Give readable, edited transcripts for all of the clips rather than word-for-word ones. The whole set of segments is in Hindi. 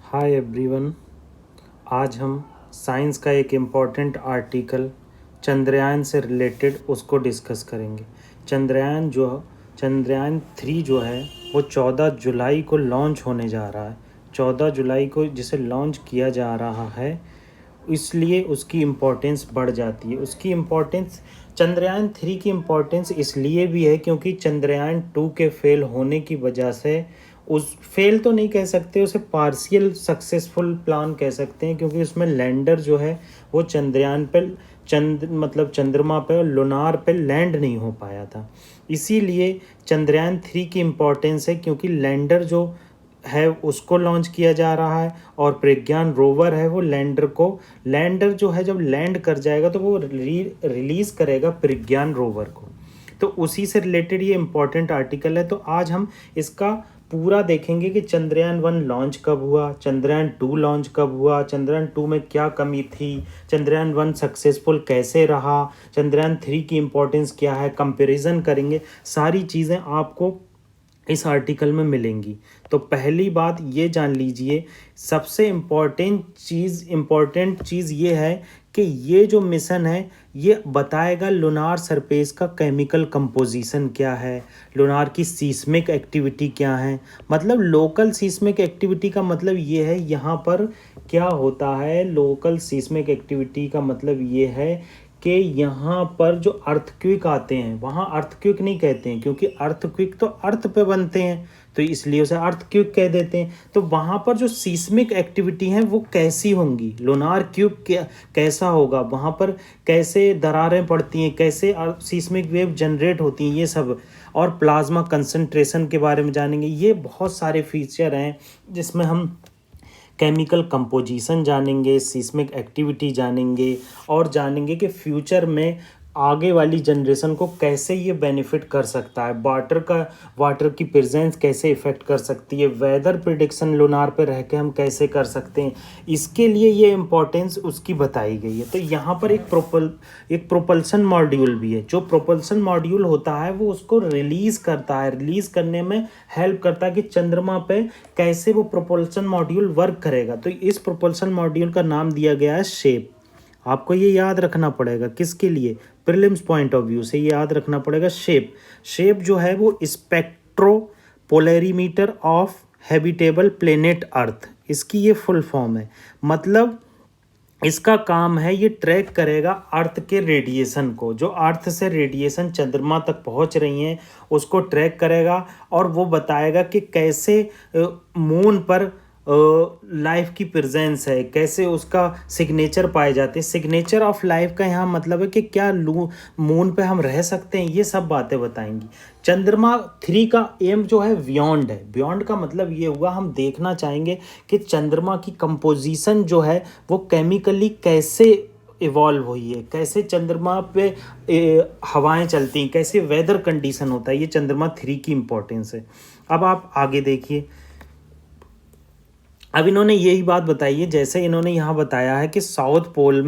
Hi everyone. आज हम साइंस का एक इम्पॉर्टेंट आर्टिकल चंद्रयान से रिलेटेड उसको डिस्कस करेंगे। चंद्रयान 3 जो है वो 14 जुलाई को लॉन्च होने जा रहा है। 14 जुलाई को जिसे लॉन्च किया जा रहा है, इसलिए उसकी इम्पोर्टेंस बढ़ जाती है। उसकी इम्पोर्टेंस चंद्रयान 3 की इम्पोर्टेंस इसलिए भी है क्योंकि चंद्रयान 2 के फेल होने की वजह से, उस फेल तो नहीं कह सकते, उसे पार्शियल सक्सेसफुल प्लान कह सकते हैं, क्योंकि उसमें लैंडर जो है वो चंद्रयान पे चंद्रमा पे और लुनार पे लैंड नहीं हो पाया था। इसीलिए चंद्रयान 3 की इम्पोर्टेंस है, क्योंकि लैंडर जो है उसको लॉन्च किया जा रहा है और प्रज्ञान रोवर है वो लैंडर जो है जब लैंड कर जाएगा तो वो रिलीज करेगा प्रज्ञान रोवर को। तो उसी से रिलेटेड ये इम्पोर्टेंट आर्टिकल है। तो आज हम इसका पूरा देखेंगे कि चंद्रयान 1 लॉन्च कब हुआ, चंद्रयान 2 लॉन्च कब हुआ, चंद्रयान 2 में क्या कमी थी, चंद्रयान 1 सक्सेसफुल कैसे रहा, चंद्रयान 3 की इम्पोर्टेंस क्या है, कंपैरिजन करेंगे। सारी चीज़ें आपको इस आर्टिकल में मिलेंगी। तो पहली बात ये जान लीजिए, सबसे इम्पॉर्टेंट चीज़ ये है कि ये जो मिशन है ये बताएगा लुनार सरफेस का केमिकल कंपोजिशन क्या है, लुनार की सीस्मिक एक्टिविटी क्या है। मतलब लोकल सीस्मिक एक्टिविटी का मतलब ये है यहाँ पर क्या होता है। लोकल सीस्मिक एक्टिविटी का मतलब ये है कि यहाँ पर जो अर्थक्वेक आते हैं वहाँ अर्थक्वेक नहीं कहते हैं, क्योंकि अर्थक्वेक तो अर्थ पे बनते हैं, तो इसलिए उसे अर्थक्वेक कह देते हैं। तो वहाँ पर जो सीस्मिक एक्टिविटी है वो कैसी होंगी, लुनार क्यूब कैसा होगा, वहाँ पर कैसे दरारें पड़ती हैं, कैसे सीस्मिक वेव जनरेट होती हैं, ये सब। और प्लाज्मा कंसंट्रेशन के बारे में जानेंगे। ये बहुत सारे फीचर हैं जिसमें हम केमिकल कंपोजिशन जानेंगे, सीस्मिक एक्टिविटी जानेंगे, और जानेंगे कि फ्यूचर में आगे वाली जनरेशन को कैसे ये बेनिफिट कर सकता है, वाटर की प्रेजेंस कैसे इफ़ेक्ट कर सकती है, वेदर प्रिडिक्शन लुनार पे रह के हम कैसे कर सकते हैं। इसके लिए ये इम्पोर्टेंस उसकी बताई गई है। तो यहाँ पर एक प्रोपल्सन मॉड्यूल भी है। जो प्रोपल्सन मॉड्यूल होता है वो उसको रिलीज़ करता है, रिलीज़ करने में हेल्प करता है कि चंद्रमा पे कैसे वो प्रोपल्सन मॉड्यूल वर्क करेगा। तो इस प्रोपल्सन मॉड्यूल का नाम दिया गया है शेप। आपको ये याद रखना पड़ेगा, किसके लिए, प्रीलिम्स पॉइंट ऑफ व्यू से ये याद रखना पड़ेगा। शेप जो है वो spectro polarimeter of habitable planet earth, इसकी ये फुल फॉर्म है। मतलब इसका काम है ये ट्रैक करेगा अर्थ के रेडिएशन को, जो अर्थ से रेडिएशन चंद्रमा तक पहुंच रही हैं उसको ट्रैक करेगा, और वो बताएगा कि कैसे मून पर लाइफ की प्रेजेंस है, कैसे उसका सिग्नेचर पाए जाते हैं। सिग्नेचर ऑफ लाइफ का यहाँ मतलब है कि क्या मून पे हम रह सकते हैं, ये सब बातें बताएंगी। चंद्रमा 3 का एम जो है बियॉन्ड है। बियॉन्ड का मतलब ये हुआ, हम देखना चाहेंगे कि चंद्रमा की कंपोजिशन जो है वो केमिकली कैसे इवॉल्व हुई है, कैसे चंद्रमा पे हवाएं चलती हैं, कैसे वेदर कंडीशन होता है। ये चंद्रमा 3 की इम्पोर्टेंस है। अब आप आगे देखिए। अब इन्होंने यही बात बताई है, जैसे इन्होंने यहाँ बताया है कि साउथ पोल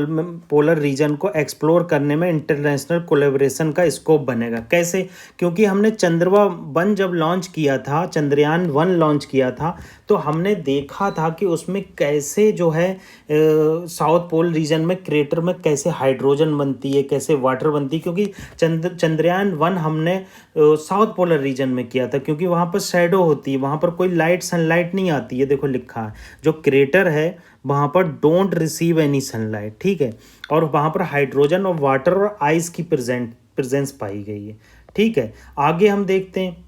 में पोलर रीजन को एक्सप्लोर करने में इंटरनेशनल कोलेब्रेशन का स्कोप बनेगा। कैसे? क्योंकि हमने चंद्रयान 1 जब लॉन्च किया था, चंद्रयान 1 लॉन्च किया था, तो हमने देखा था कि उसमें कैसे जो है साउथ पोल रीजन में क्रेटर में कैसे हाइड्रोजन बनती है, कैसे वाटर बनती है। क्योंकि चंद्रयान 1 हमने साउथ पोलर रीजन में किया था, क्योंकि वहाँ पर शैडो होती है, वहाँ पर कोई सनलाइट नहीं आती है। देखो लिखा है, जो क्रेटर है वहाँ पर डोंट रिसीव एनी सनलाइट, ठीक है। और वहाँ पर हाइड्रोजन और वाटर और आइस की प्रेजेंस पाई गई है, ठीक है। आगे हम देखते हैं।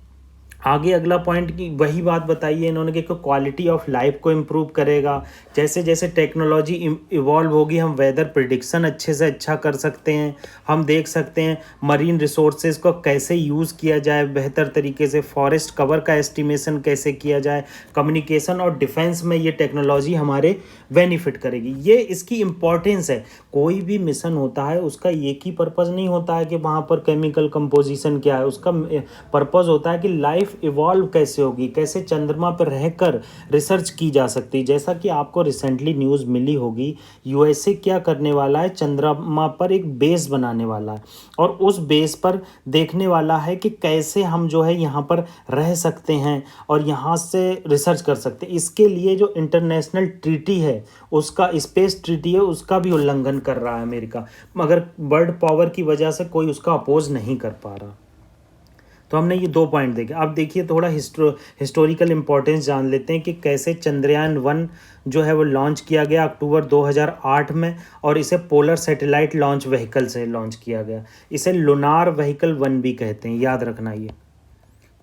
आगे अगला पॉइंट की वही बात बताई है इन्होंने कि क्वालिटी ऑफ लाइफ को इम्प्रूव करेगा। जैसे जैसे टेक्नोलॉजी इवॉल्व होगी हम वेदर प्रिडिक्शन अच्छे से अच्छा कर सकते हैं। हम देख सकते हैं मरीन रिसोर्सेज को कैसे यूज़ किया जाए बेहतर तरीके से, फॉरेस्ट कवर का एस्टिमेशन कैसे किया जाए, कम्युनिकेशन और डिफेंस में ये टेक्नोलॉजी हमारे बेनिफिट करेगी। ये इसकी इम्पॉर्टेंस है। कोई भी मिशन होता है उसका एक ही पर्पज़ नहीं होता है कि वहाँ पर केमिकल कंपोजिशन क्या है, उसका पर्पज़ होता है कि लाइफ लाइफ इवॉल्व कैसे होगी, कैसे चंद्रमा पर रहकर रिसर्च की जा सकती है। जैसा कि आपको रिसेंटली न्यूज़ मिली होगी, यूएसए क्या करने वाला है, चंद्रमा पर एक बेस बनाने वाला है और उस बेस पर देखने वाला है कि कैसे हम जो है यहाँ पर रह सकते हैं और यहाँ से रिसर्च कर सकते हैं। इसके लिए जो इंटरनेशनल ट्रीटी है, उसका स्पेस ट्रीटी है, उसका भी उल्लंघन कर रहा है अमेरिका, मगर वर्ल्ड पावर की वजह से कोई उसका अपोज नहीं कर पा रहा। तो हमने ये 2 पॉइंट देखे। अब देखिए थोड़ा हिस्टोरिकल इम्पोर्टेंस जान लेते हैं कि कैसे चंद्रयान 1 जो है वो लॉन्च किया गया अक्टूबर 2008 में, और इसे पोलर सैटेलाइट लॉन्च व्हीकल से लॉन्च किया गया। इसे लूनार व्हीकल 1 भी कहते हैं, याद रखना। ये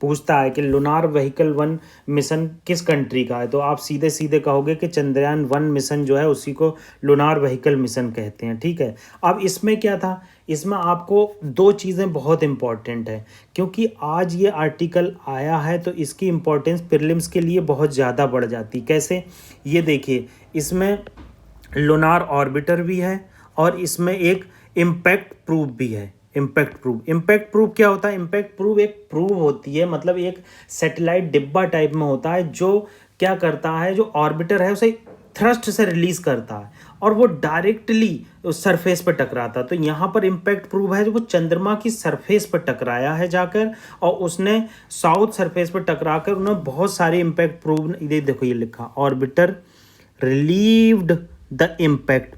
पूछता है कि लूनार व्हीकल 1 मिशन किस कंट्री का है, तो आप सीधे सीधे कहोगे कि चंद्रयान 1 मिशन जो है उसी को लूनार व्हीकल मिशन कहते हैं, ठीक है। अब इसमें क्या था, इसमें आपको 2 चीज़ें बहुत इंपॉर्टेंट है, क्योंकि आज ये आर्टिकल आया है तो इसकी इम्पोर्टेंस प्रीलिम्स के लिए बहुत ज़्यादा बढ़ जाती। कैसे, ये देखिए, इसमें लूनार ऑर्बिटर भी है और इसमें एक इम्पैक्ट प्रूफ भी है। इम्पैक्ट प्रूफ क्या होता है? इम्पैक्ट प्रूफ एक प्रूफ होती है, मतलब एक सैटेलाइट डिब्बा टाइप में होता है जो क्या करता है, जो ऑर्बिटर है उसे थ्रस्ट से रिलीज करता है और वो डायरेक्टली सरफेस पर टकराता है। तो यहाँ पर इम्पैक्ट प्रूफ है जो वो चंद्रमा की सरफेस पर टकराया है जाकर, और उसने साउथ सरफेस पर टकरा कर उन्होंने बहुत सारे इम्पैक्ट प्रूफ, ये देखो ये लिखा, orbiter relieved the impact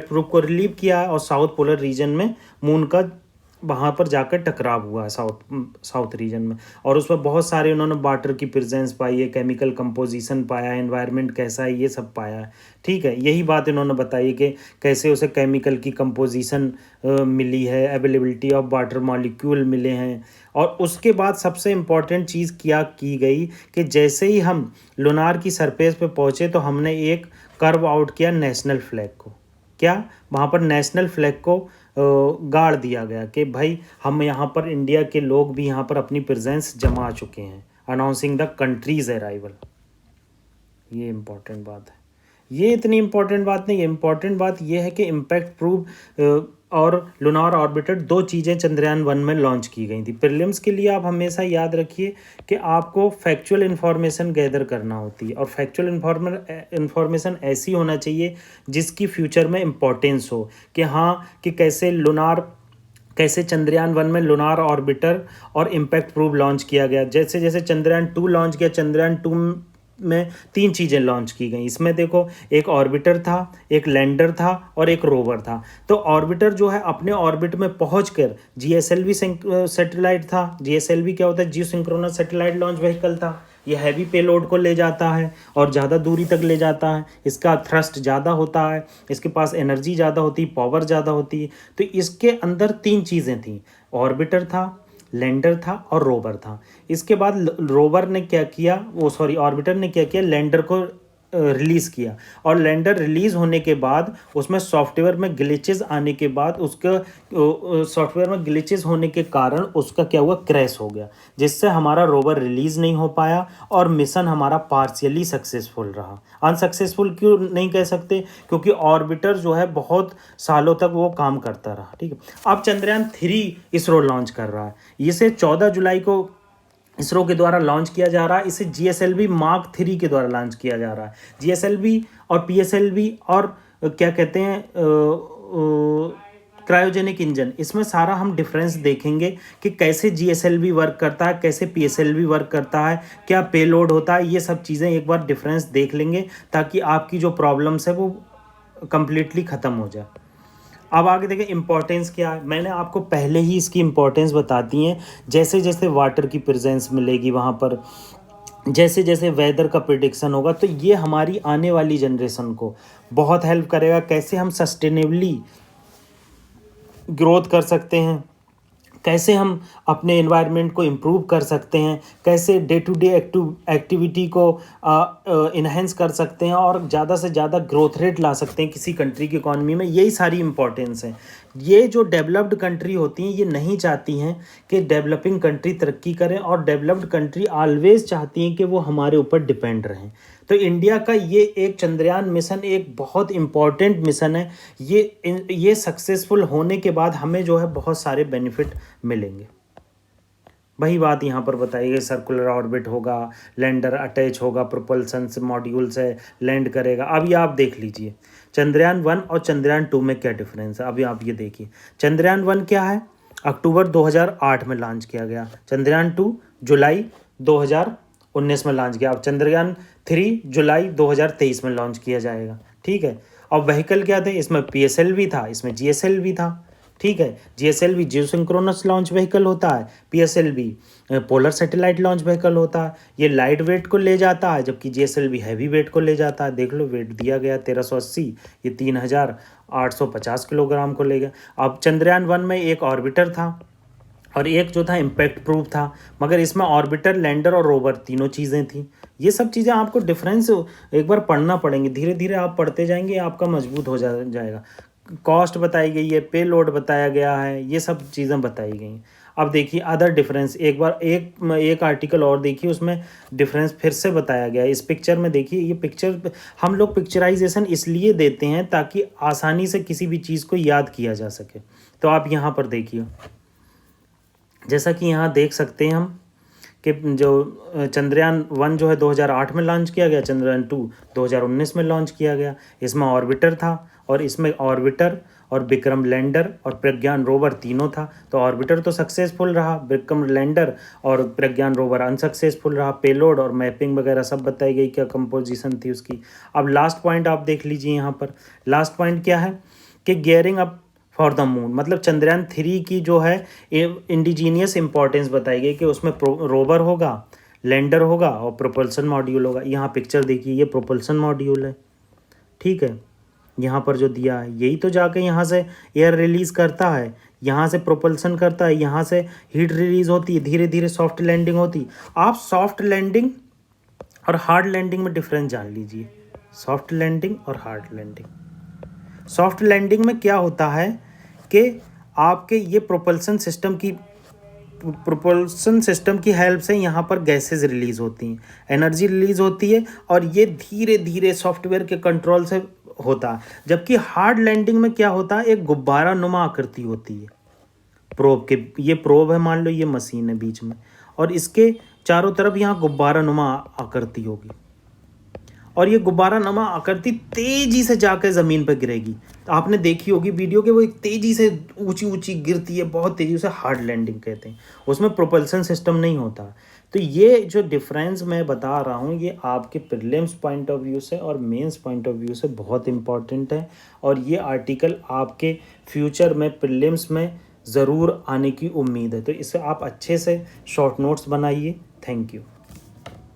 proof को रिलीव किया और साउथ पोलर रीजन में मून का वहाँ पर जाकर टकराव हुआ है साउथ रीजन में, और उसमें बहुत सारे उन्होंने वाटर की प्रेजेंस पाई है, केमिकल कंपोजिशन पाया है, एनवायरनमेंट कैसा है, ये सब पाया है, ठीक है। यही बात इन्होंने बताई कि कैसे उसे केमिकल की कंपोजिशन मिली है, अवेलेबिलिटी ऑफ वाटर मॉलिक्यूल मिले हैं। और उसके बाद सबसे इम्पॉर्टेंट चीज़ क्या की गई कि जैसे ही हम लूनार की सरफेस पे पहुँचे तो हमने एक कर्व आउट किया नेशनल फ्लैग को। क्या, वहाँ पर नेशनल फ्लैग को गाड़ दिया गया कि भाई हम यहाँ पर इंडिया के लोग भी यहाँ पर अपनी प्रेजेंस जमा चुके हैं, अनाउंसिंग द कंट्रीज अराइवल। ये इम्पोर्टेंट बात है। ये इतनी इम्पोर्टेंट बात नहीं है, इम्पोर्टेंट बात ये है कि इम्पैक्ट प्रूफ और लूनार ऑर्बिटर 2 चीज़ें चंद्रयान 1 में लॉन्च की गई थी। प्रीलिम्स के लिए आप हमेशा याद रखिए कि आपको फैक्चुअल इन्फॉर्मेशन गैदर करना होती है, और फैक्चुअल इन्फॉर्मेशन ऐसी होना चाहिए जिसकी फ्यूचर में इम्पोर्टेंस हो, कि हाँ, कि कैसे चंद्रयान 1 में लूनार ऑर्बिटर और इम्पैक्ट प्रूफ लॉन्च किया गया। जैसे जैसे चंद्रयान 2 लॉन्च किया, चंद्रयान 2 में 3 चीज़ें लॉन्च की गई। इसमें देखो, एक ऑर्बिटर था, एक लैंडर था और एक रोवर था। तो ऑर्बिटर जो है अपने ऑर्बिट में पहुंचकर जीएसएलवी सैटेलाइट था। जीएसएलवी क्या होता है? जियो सिंक्रोनस सैटेलाइट लॉन्च व्हीकल था। ये हैवी पेलोड को ले जाता है और ज़्यादा दूरी तक ले जाता है, इसका थ्रस्ट ज़्यादा होता है, इसके पास एनर्जी ज़्यादा होती है, पावर ज़्यादा होती है। तो इसके अंदर 3 चीज़ें थी, ऑर्बिटर था, लैंडर था और रोवर था। इसके बाद रोवर ने क्या किया, ऑर्बिटर ने क्या किया, लैंडर को रिलीज़ किया, और लैंडर रिलीज़ होने के बाद उसमें सॉफ्टवेयर में ग्लिचेस आने के बाद सॉफ्टवेयर में ग्लिचेस होने के कारण उसका क्या हुआ, क्रैश हो गया, जिससे हमारा रोवर रिलीज़ नहीं हो पाया और मिशन हमारा पार्शियली सक्सेसफुल रहा। अनसक्सेसफुल क्यों नहीं कह सकते? क्योंकि ऑर्बिटर जो है बहुत सालों तक वो काम करता रहा, ठीक है। अब चंद्रयान 3 इसरो लॉन्च कर रहा है, इसे 14 जुलाई को इसरो के द्वारा लॉन्च किया जा रहा है। इसे जीएसएलवी मार्क 3 के द्वारा लॉन्च किया जा रहा है। जीएसएलवी और पीएसएलवी और क्या कहते हैं, क्रायोजेनिक इंजन, इसमें सारा हम डिफरेंस देखेंगे कि कैसे जीएसएलवी वर्क करता है, कैसे पीएसएलवी वर्क करता है, क्या पेलोड होता है, ये सब चीज़ें एक बार डिफरेंस देख लेंगे ताकि आपकी जो प्रॉब्लम्स है वो कंप्लीटली ख़त्म हो जाए। अब आगे देखें इम्पोर्टेंस क्या है। मैंने आपको पहले ही इसकी इम्पोर्टेंस बता दी है। जैसे जैसे वाटर की प्रेजेंस मिलेगी वहाँ पर, जैसे जैसे वेदर का प्रिडिक्शन होगा, तो ये हमारी आने वाली जनरेशन को बहुत हेल्प करेगा। कैसे हम सस्टेनेबली ग्रोथ कर सकते हैं, कैसे हम अपने एनवायरनमेंट को इम्प्रूव कर सकते हैं, कैसे डे टू डे एक्टिविटी को इन्हेंस कर सकते हैं और ज़्यादा से ज़्यादा ग्रोथ रेट ला सकते हैं किसी कंट्री की इकॉनमी में। यही सारी इम्पोर्टेंस है। ये जो डेवलप्ड कंट्री होती हैं ये नहीं चाहती हैं कि डेवलपिंग कंट्री तरक्की करें, और डेवलप्ड कंट्री ऑलवेज चाहती हैं कि वो हमारे ऊपर डिपेंड रहें। तो इंडिया का ये एक चंद्रयान मिशन एक बहुत इम्पॉर्टेंट मिशन है। ये सक्सेसफुल होने के बाद हमें जो है बहुत सारे बेनिफिट मिलेंगे। वही बात यहाँ पर बताई गई, सर्कुलर ऑर्बिट होगा, लैंडर अटैच होगा, प्रोपल्सन से मॉड्यूल से लैंड करेगा। अभी आप देख लीजिए चंद्रयान 1 और चंद्रयान 2 में क्या डिफरेंस है। अभी आप ये देखिए, चंद्रयान 1 क्या है, अक्टूबर 2008 में लॉन्च किया गया। चंद्रयान 2 जुलाई 2019 में लॉन्च किया। अब चंद्रयान 3 जुलाई 2023 में लॉन्च किया जाएगा। ठीक है। अब व्हीकल क्या थे, इसमें PSLV था, इसमें GSLV था। ठीक है। GSLV जियोसिंक्रोनस लॉन्च व्हीकल होता है, PSLV polar satellite launch vehicle होता है। ये लाइट वेट को ले जाता है, जबकि GSLV हैवी वेट को ले जाता है। देख लो वेट दिया गया 1380, ये 3850 किलोग्राम को ले गया। अब चंद्रयान 1 में एक ऑर्बिटर था और एक जो था इम्पैक्ट प्रूफ था, मगर इसमें ऑर्बिटर, लैंडर और रोवर तीनों चीज़ें थी। ये सब चीज़ें आपको डिफरेंस एक बार पढ़ना पड़ेंगे, धीरे धीरे आप पढ़ते जाएंगे, आपका मजबूत हो जाएगा। कॉस्ट बताई गई है, पे लोड बताया गया है, ये सब चीज़ें बताई गई हैं। अब देखिए अदर डिफरेंस, एक बार एक आर्टिकल और देखिए, उसमें डिफरेंस फिर से बताया गया है। इस पिक्चर में देखिए, ये पिक्चर हम लोग पिक्चराइजेशन इसलिए देते हैं ताकि आसानी से किसी भी चीज़ को याद किया जा सके। तो आप यहाँ पर देखिए, जैसा कि यहाँ देख सकते हैं हम कि जो चंद्रयान 1 जो है 2008 में लॉन्च किया गया, चंद्रयान 2 2019 में लॉन्च किया गया। इसमें ऑर्बिटर था और इसमें ऑर्बिटर और विक्रम लैंडर और प्रज्ञान रोवर तीनों था। तो ऑर्बिटर तो सक्सेसफुल रहा, विक्रम लैंडर और प्रज्ञान रोवर अनसक्सेसफुल रहा। पेलोड और मैपिंग वगैरह सब बताई गई, क्या कंपोजिशन थी उसकी। अब लास्ट पॉइंट आप देख लीजिए यहाँ पर, लास्ट पॉइंट क्या है कि gearing up for the moon, मतलब चंद्रयान 3 की जो है इंडिजीनियस इंपॉर्टेंस बताई गई कि उसमें रोवर होगा, लैंडर होगा और प्रोपल्सन मॉड्यूल होगा। यहाँ पिक्चर देखिए, ये प्रोपल्सन मॉड्यूल है। ठीक है। यहाँ पर जो दिया है, यही तो जाके यहाँ से एयर रिलीज़ करता है, यहाँ से प्रोपल्सन करता है, यहाँ से हीट रिलीज़ होती है, धीरे धीरे सॉफ्ट लैंडिंग होती। आप सॉफ्ट लैंडिंग और हार्ड लैंडिंग में डिफरेंस जान लीजिए। सॉफ्ट लैंडिंग और हार्ड लैंडिंग। सॉफ्ट लैंडिंग में क्या होता है कि आपके ये प्रोपल्सन सिस्टम की हेल्प से यहाँ पर गैसेस रिलीज़ होती हैं, एनर्जी रिलीज़ होती है, और ये धीरे धीरे सॉफ्टवेयर के कंट्रोल से होता है। जबकि हार्ड लैंडिंग में क्या होता है, एक गुब्बारा नुमा आकृति होती है प्रोब के। ये प्रोब है, मान लो ये मशीन है बीच में, और इसके चारों तरफ यहाँ गुब्बारा नुमा आकृति होगी, और ये गुब्बारा नुमा आकृति तेजी से जाकर ज़मीन पर गिरेगी। तो आपने देखी होगी वीडियो के, वो एक तेज़ी से ऊंची ऊंची गिरती है, बहुत तेज़ी से, हार्ड लैंडिंग कहते हैं। उसमें प्रोपल्सन सिस्टम नहीं होता। तो ये जो डिफरेंस मैं बता रहा हूँ, ये आपके प्रीलिम्स पॉइंट ऑफ व्यू से और मेंस पॉइंट ऑफ व्यू से बहुत इंपॉर्टेंट है, और ये आर्टिकल आपके फ्यूचर में प्रीलिम्स में ज़रूर आने की उम्मीद है। तो इसे आप अच्छे से शॉर्ट नोट्स बनाइए। Thank you.